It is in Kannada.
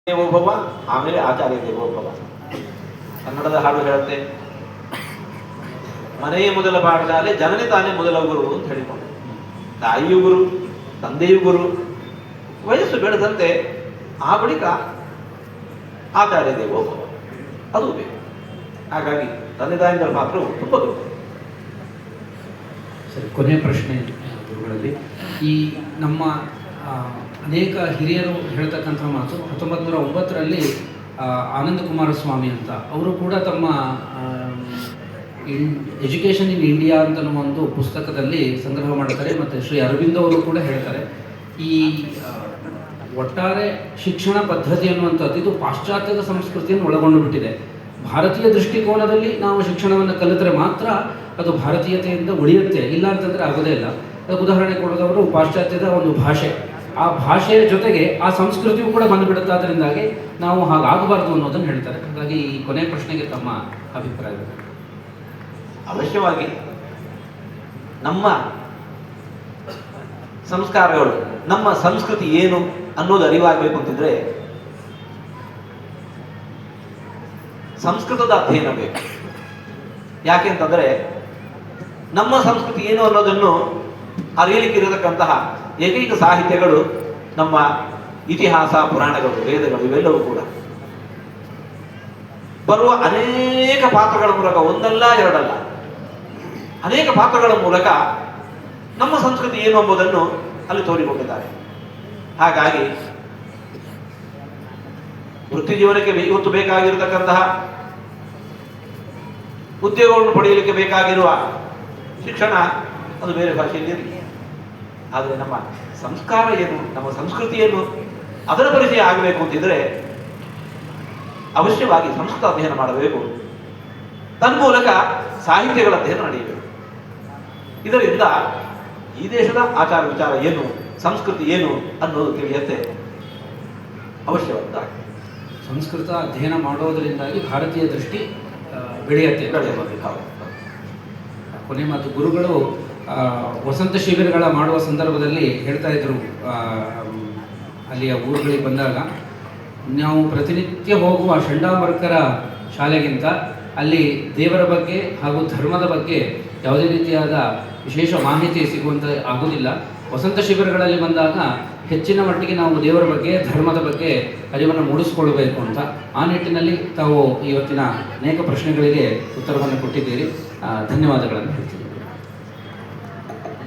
ದೇವೋಭವ, ಆಮೇಲೆ ಆಚಾರ್ಯ ದೇವೋಭವ. ಕನ್ನಡದ ಹಾಡು ಹೇಳುತ್ತೆ, ಮನೆಯೇ ಮೊದಲ ಪಾಠಶಾಲೆ, ಜನನೇ ತಾನೇ ಮೊದಲ ಗುರು ಅಂತ ಹೇಳಿಕೊಂಡು. ತಾಯಿಯು ಗುರು, ತಂದೆಯು ಗುರು. ವಯಸ್ಸು ಬೆಳೆದಂತೆ ಆ ಬಳಿಕ ಆಚಾರ್ಯ ದೇವೋಭವ ಅದು ಬೇಕು. ಹಾಗಾಗಿ ತಂದೆ ತಾಯಿಗಳ ಪಾತ್ರವು ತುಂಬ ದೊಡ್ಡ. ಸರಿ, ಕೊನೆಯ ಪ್ರಶ್ನೆ ಗುರುಗಳಲ್ಲಿ, ಈ ನಮ್ಮ ಅನೇಕ ಹಿರಿಯರು ಹೇಳ್ತಕ್ಕಂಥ ಮಾತು 1909ರಲ್ಲಿ ಆನಂದ ಕುಮಾರಸ್ವಾಮಿ ಅಂತ ಅವರು ಕೂಡ ತಮ್ಮ ಎಜುಕೇಷನ್ ಇನ್ ಇಂಡಿಯಾ ಅಂತ ಒಂದು ಪುಸ್ತಕದಲ್ಲಿ ಸಂಗ್ರಹ ಮಾಡ್ತಾರೆ. ಮತ್ತು ಶ್ರೀ ಅರವಿಂದ ಅವರು ಕೂಡ ಹೇಳ್ತಾರೆ, ಈ ಒಟ್ಟಾರೆ ಶಿಕ್ಷಣ ಪದ್ಧತಿ ಅನ್ನುವಂಥದ್ದು ಇದು ಪಾಶ್ಚಾತ್ಯದ ಸಂಸ್ಕೃತಿಯನ್ನು ಒಳಗೊಂಡು ಬಿಟ್ಟಿದೆ. ಭಾರತೀಯ ದೃಷ್ಟಿಕೋನದಲ್ಲಿ ನಾವು ಶಿಕ್ಷಣವನ್ನು ಕಲಿತರೆ ಮಾತ್ರ ಅದು ಭಾರತೀಯತೆಯಿಂದ ಉಳಿಯುತ್ತೆ, ಇಲ್ಲ ಅಂತಂದರೆ ಆಗೋದೇ ಇಲ್ಲ. ಅದಕ್ಕೆ ಉದಾಹರಣೆ ಕೊಡೋದವರು ಪಾಶ್ಚಾತ್ಯದ ಒಂದು ಭಾಷೆ, ಆ ಭಾಷೆಯ ಜೊತೆಗೆ ಆ ಸಂಸ್ಕೃತಿಯೂ ಕೂಡ ಬಂದುಬಿಡುತ್ತೆ. ಅದರಿಂದಾಗಿ ನಾವು ಹಾಗಾಗಬಾರ್ದು ಅನ್ನೋದನ್ನು ಹೇಳ್ತಾರೆ. ಹಾಗಾಗಿ ಈ ಕೊನೆಯ ಪ್ರಶ್ನೆಗೆ ತಮ್ಮ ಅಭಿಪ್ರಾಯ? ಅವಶ್ಯವಾಗಿ ನಮ್ಮ ಸಂಸ್ಕಾರಗಳು, ನಮ್ಮ ಸಂಸ್ಕೃತಿ ಏನು ಅನ್ನೋದು ಅರಿವಾಗಬೇಕು ಅಂತಿದ್ರೆ ಸಂಸ್ಕೃತದ ಅಧ್ಯಯನ ಬೇಕು. ಯಾಕೆ ಅಂತಂದರೆ ನಮ್ಮ ಸಂಸ್ಕೃತಿ ಏನು ಅನ್ನೋದನ್ನು ಅರಿಯಲಿಕ್ಕಿರತಕ್ಕಂತಹ ಏಕೈಕ ಸಾಹಿತ್ಯಗಳು ನಮ್ಮ ಇತಿಹಾಸ, ಪುರಾಣಗಳು, ವೇದಗಳು, ಇವೆಲ್ಲವೂ ಕೂಡ ಬರುವ ಅನೇಕ ಪಾತ್ರಗಳ ಮೂಲಕ, ಒಂದಲ್ಲ ಎರಡಲ್ಲ, ಅನೇಕ ಪಾತ್ರಗಳ ಮೂಲಕ ನಮ್ಮ ಸಂಸ್ಕೃತಿ ಏನು ಎಂಬುದನ್ನು ಅಲ್ಲಿ ತೋರಿಕೊಂಡಿದ್ದಾರೆ. ಹಾಗಾಗಿ ವೃತ್ತಿ ಜೀವನಕ್ಕೆ ಇವತ್ತು ಬೇಕಾಗಿರತಕ್ಕಂತಹ ಉದ್ಯೋಗವನ್ನು ಪಡೆಯಲಿಕ್ಕೆ ಬೇಕಾಗಿರುವ ಶಿಕ್ಷಣ ಅದು ಬೇರೆ ಭಾಷೆಯಲ್ಲಿ ಇರಲಿ. ಆದರೆ ನಮ್ಮ ಸಂಸ್ಕಾರ ಏನು, ನಮ್ಮ ಸಂಸ್ಕೃತಿ ಏನು, ಅದರ ಪರಿಚಯ ಆಗಬೇಕು ಅಂತಿದ್ರೆ ಅವಶ್ಯವಾಗಿ ಸಂಸ್ಕೃತ ಅಧ್ಯಯನ ಮಾಡಬೇಕು. ತನ್ಮೂಲಕ ಸಾಹಿತ್ಯಗಳ ಅಧ್ಯಯನ ನಡೆಯಬೇಕು. ಇದರಿಂದ ಈ ದೇಶದ ಆಚಾರ ವಿಚಾರ ಏನು, ಸಂಸ್ಕೃತಿ ಏನು ಅನ್ನೋದು ತಿಳಿಯುತ್ತೆ. ಅವಶ್ಯವಾದ ಸಂಸ್ಕೃತ ಅಧ್ಯಯನ ಮಾಡೋದರಿಂದಾಗಿ ಭಾರತೀಯ ದೃಷ್ಟಿ ಬೆಳೆಯುತ್ತೆ. ಕೊನೆ ಮಾತು, ಗುರುಗಳು ವಸಂತ ಶಿಬಿರಗಳ ಮಾಡುವ ಸಂದರ್ಭದಲ್ಲಿ ಹೇಳ್ತಾ ಇದ್ರು, ಅಲ್ಲಿಯ ಊರುಗಳಿಗೆ ಬಂದಾಗ, ನಾವು ಪ್ರತಿನಿತ್ಯ ಹೋಗುವ ಚಂಡಾಮರ್ಕರ ಶಾಲೆಗಿಂತ ಅಲ್ಲಿ ದೇವರ ಬಗ್ಗೆ ಹಾಗೂ ಧರ್ಮದ ಬಗ್ಗೆ ಯಾವುದೇ ರೀತಿಯಾದ ವಿಶೇಷ ಮಾಹಿತಿ ಸಿಗುವಂಥ ಆಗುವುದಿಲ್ಲ. ವಸಂತ ಶಿಬಿರಗಳಲ್ಲಿ ಬಂದಾಗ ಹೆಚ್ಚಿನ ಮಟ್ಟಿಗೆ ನಾವು ದೇವರ ಬಗ್ಗೆ, ಧರ್ಮದ ಬಗ್ಗೆ ಅರಿವನ್ನು ಮೂಡಿಸಿಕೊಳ್ಳಬೇಕು ಅಂತ. ಆ ನಿಟ್ಟಿನಲ್ಲಿ ತಾವು ಇವತ್ತಿನ ಅನೇಕ ಪ್ರಶ್ನೆಗಳಿಗೆ ಉತ್ತರವನ್ನು ಕೊಟ್ಟಿದ್ದೀರಿ. ಧನ್ಯವಾದಗಳನ್ನು ಹೇಳ್ತೀನಿ.